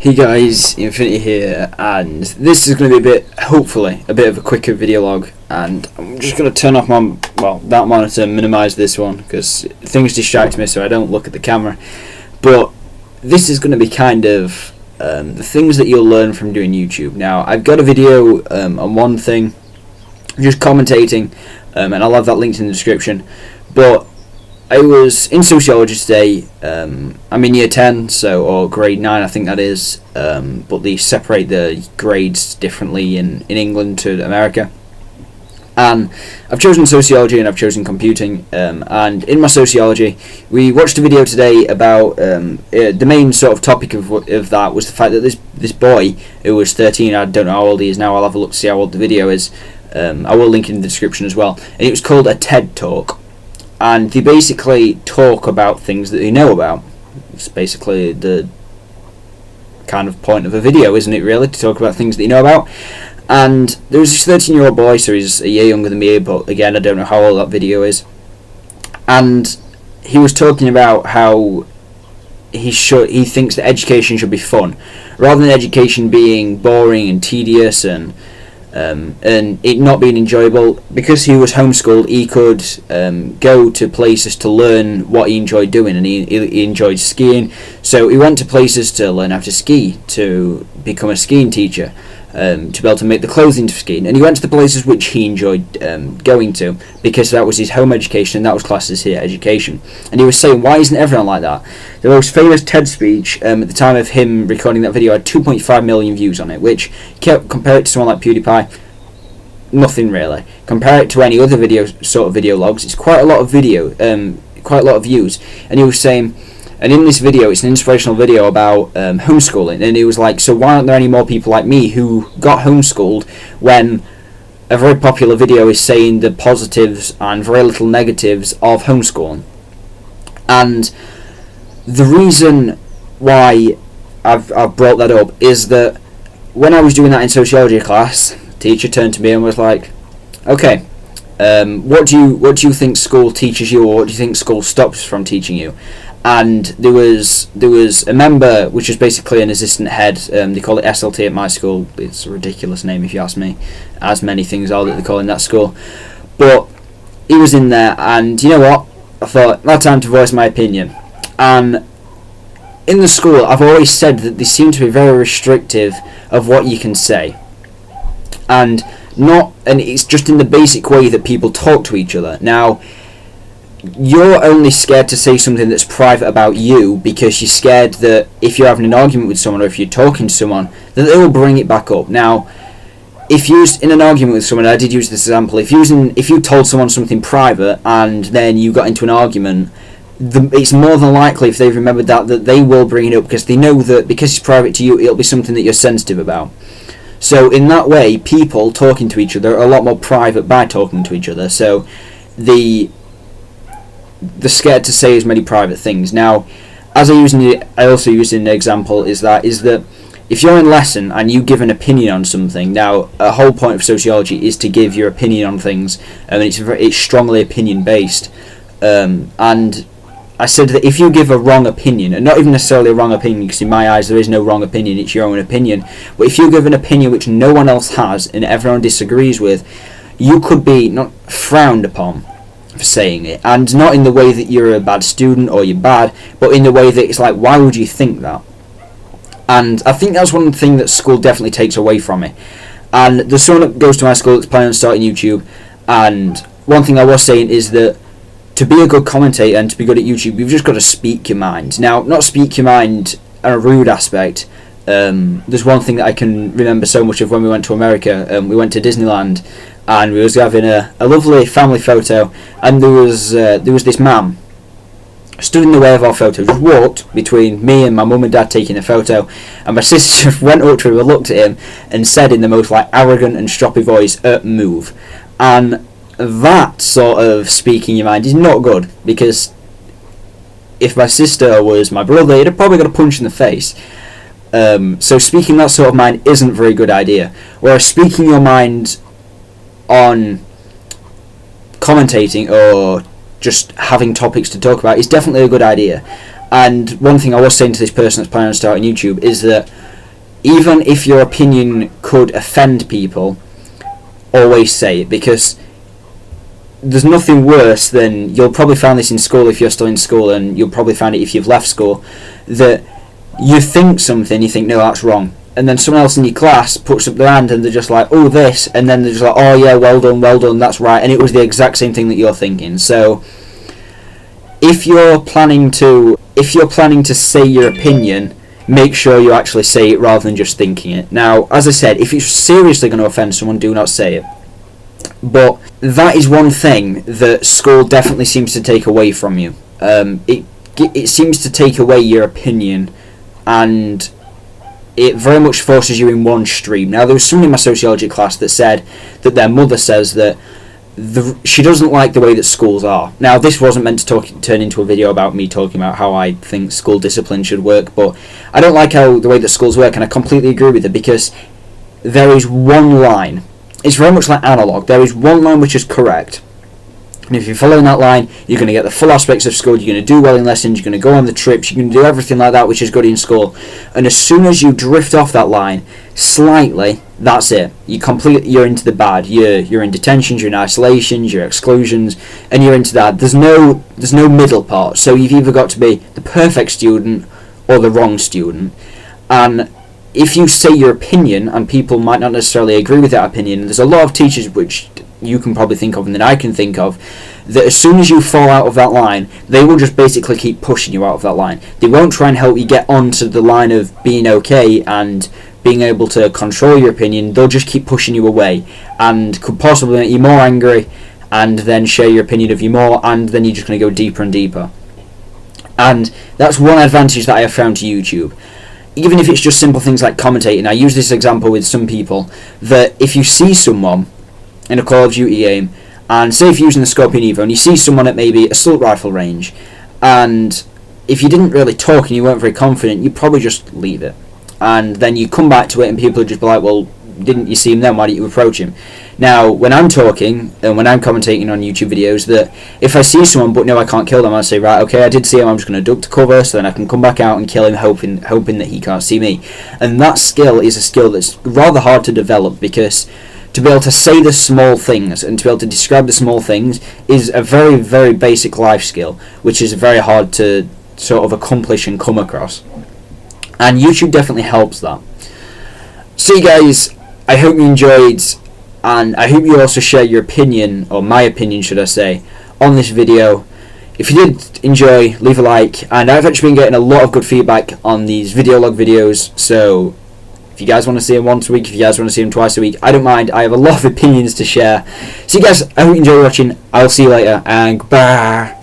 Hey guys, Infiniti here, and this is going to be hopefully a bit of a quicker video log, and I'm just going to turn off that monitor and minimise this one, because things distract me so I don't look at the camera. But this is going to be kind of the things that you'll learn from doing YouTube. Now, I've got a video on one thing, just commentating, and I'll have that linked in the description, but I was in sociology today. I'm in year 10, or grade 9 I think that is, but they separate the grades differently in England to America. And I've chosen sociology and I've chosen computing, and in my sociology we watched a video today about the main sort of topic of that was the fact that this boy who was 13, I don't know how old he is now, I'll have a look to see how old the video is, I will link it in the description as well, and it was called a TED Talk. And they basically talk about things that they know about. It's basically the kind of point of a video, isn't it, really, to talk about things that you know about. And there was this 13-year-old boy, so he's a year younger than me, but again, I don't know how old that video is. And he was talking about how he thinks that education should be fun, rather than education being boring and tedious and it not being enjoyable. Because he was homeschooled, he could go to places to learn what he enjoyed doing, and he enjoyed skiing, so he went to places to learn how to ski, to become a skiing teacher, to be able to make the clothing for skiing, and he went to the places which he enjoyed going to, because that was his home education and that was classed as his education. And he was saying, why isn't everyone like that? The most famous TED speech at the time of him recording that video had 2.5 million views on it, which, compare it to someone like PewDiePie, nothing really. Compare it to any other video logs, it's quite a lot of quite a lot of views. And he was saying, and in this video, it's an inspirational video about homeschooling, and he was like, so why aren't there any more people like me who got homeschooled, when a very popular video is saying the positives and very little negatives of homeschooling? And the reason why I've brought that up is that when I was doing that in sociology class, the teacher turned to me and was like, okay, what do you think school teaches you, or what do you think school stops from teaching you? And there was a member, which is basically an assistant head, they call it SLT at my school, it's a ridiculous name if you ask me, as many things are that they call in that school, but he was in there, and you know what, I thought, that time to voice my opinion. And in the school, I've always said that they seem to be very restrictive of what you can say, and it's just in the basic way that people talk to each other. Now, you're only scared to say something that's private about you because you're scared that if you're having an argument with someone, or if you're talking to someone, that they will bring it back up. Now, if you're in an argument with someone, I did use this example, if you told someone something private and then you got into an argument, it's more than likely, if they've remembered that they will bring it up, because they know that because it's private to you, it'll be something that you're sensitive about. So in that way, people talking to each other are a lot more private by talking to each other, so they're scared to say as many private things. Now, as I also used in the example, is that if you're in lesson and you give an opinion on something, now a whole point of sociology is to give your opinion on things, and it's strongly opinion based, and I said that if you give a wrong opinion, and not even necessarily a wrong opinion, because in my eyes there is no wrong opinion, it's your own opinion, but if you give an opinion which no one else has and everyone disagrees with, you could be not frowned upon for saying it, and not in the way that you're a bad student or you're bad, but in the way that it's like, why would you think that? And I think that's one thing that school definitely takes away from it. And there's someone that goes to my school that's planning on starting YouTube, and one thing I was saying is that to be a good commentator and to be good at YouTube, you've just got to speak your mind. Now, not speak your mind in a rude aspect. There's one thing that I can remember so much of when we went to America. We went to Disneyland, and we was having a lovely family photo, and there was this man stood in the way of our photo, just walked between me and my mum and dad taking a photo, and my sister just went up to him and looked at him and said in the most arrogant and stroppy voice, move. And that sort of speaking your mind is not good, because if my sister was my brother, he'd have probably got a punch in the face. So speaking that sort of mind isn't a very good idea, whereas speaking your mind on commentating or just having topics to talk about is definitely a good idea. And one thing I was saying to this person that's planning on starting YouTube is that even if your opinion could offend people, always say it, because there's nothing worse than, you'll probably find this in school if you're still in school, and you'll probably find it if you've left school, that you think something, you think, no, that's wrong, and then someone else in your class puts up their hand and they're just like, oh, this, and then they're just like, oh yeah, well done, that's right, and it was the exact same thing that you're thinking. So if you're planning to say your opinion, make sure you actually say it rather than just thinking it. Now, as I said, if it's seriously going to offend someone, do not say it. But that is one thing that school definitely seems to take away from you. It seems to take away your opinion, and it very much forces you in one stream. Now, there was someone in my sociology class that said that their mother says that she doesn't like the way that schools are. Now, this wasn't meant to turn into a video about me talking about how I think school discipline should work, but I don't like the way that schools work, and I completely agree with it, because there is one line. It's very much like analog. There is one line which is correct, and if you're following that line, you're going to get the full aspects of school, you're going to do well in lessons, you're going to go on the trips, you're going to do everything like that which is good in school. And as soon as you drift off that line slightly, that's it. You're into the bad. You're in detentions, you're in isolations, you're exclusions, and you're into that. There's no middle part. So you've either got to be the perfect student or the wrong student. And if you say your opinion, and people might not necessarily agree with that opinion, there's a lot of teachers which you can probably think of and that I can think of, that as soon as you fall out of that line, they will just basically keep pushing you out of that line. They won't try and help you get onto the line of being okay and being able to control your opinion. They'll just keep pushing you away, and could possibly make you more angry, and then share your opinion of you more, and then you're just going to go deeper and deeper. And that's one advantage that I have found to YouTube. Even if it's just simple things like commentating, I use this example with some people, that if you see someone in a Call of Duty game, and say if you're using the Scorpion Evo, and you see someone at maybe assault rifle range, and if you didn't really talk and you weren't very confident, you'd probably just leave it. And then you come back to it and people would just be like, well, didn't you see him then? Why didn't you approach him? Now, when I'm talking and when I'm commentating on YouTube videos, that if I see someone but no, I can't kill them, I say, right, okay, I did see him, I'm just going to duck to cover so then I can come back out and kill him, hoping that he can't see me. And that skill is a skill that's rather hard to develop, because to be able to say the small things and to be able to describe the small things is a very, very basic life skill, which is very hard to sort of accomplish and come across. And YouTube definitely helps that. So you guys, I hope you enjoyed, and I hope you also share your opinion, or my opinion should I say, on this video. If you did enjoy, leave a like, and I've actually been getting a lot of good feedback on these video log videos, so if you guys want to see them once a week, if you guys want to see them twice a week, I don't mind. I have a lot of opinions to share. So you guys, I hope you enjoy watching. I'll see you later, and goodbye.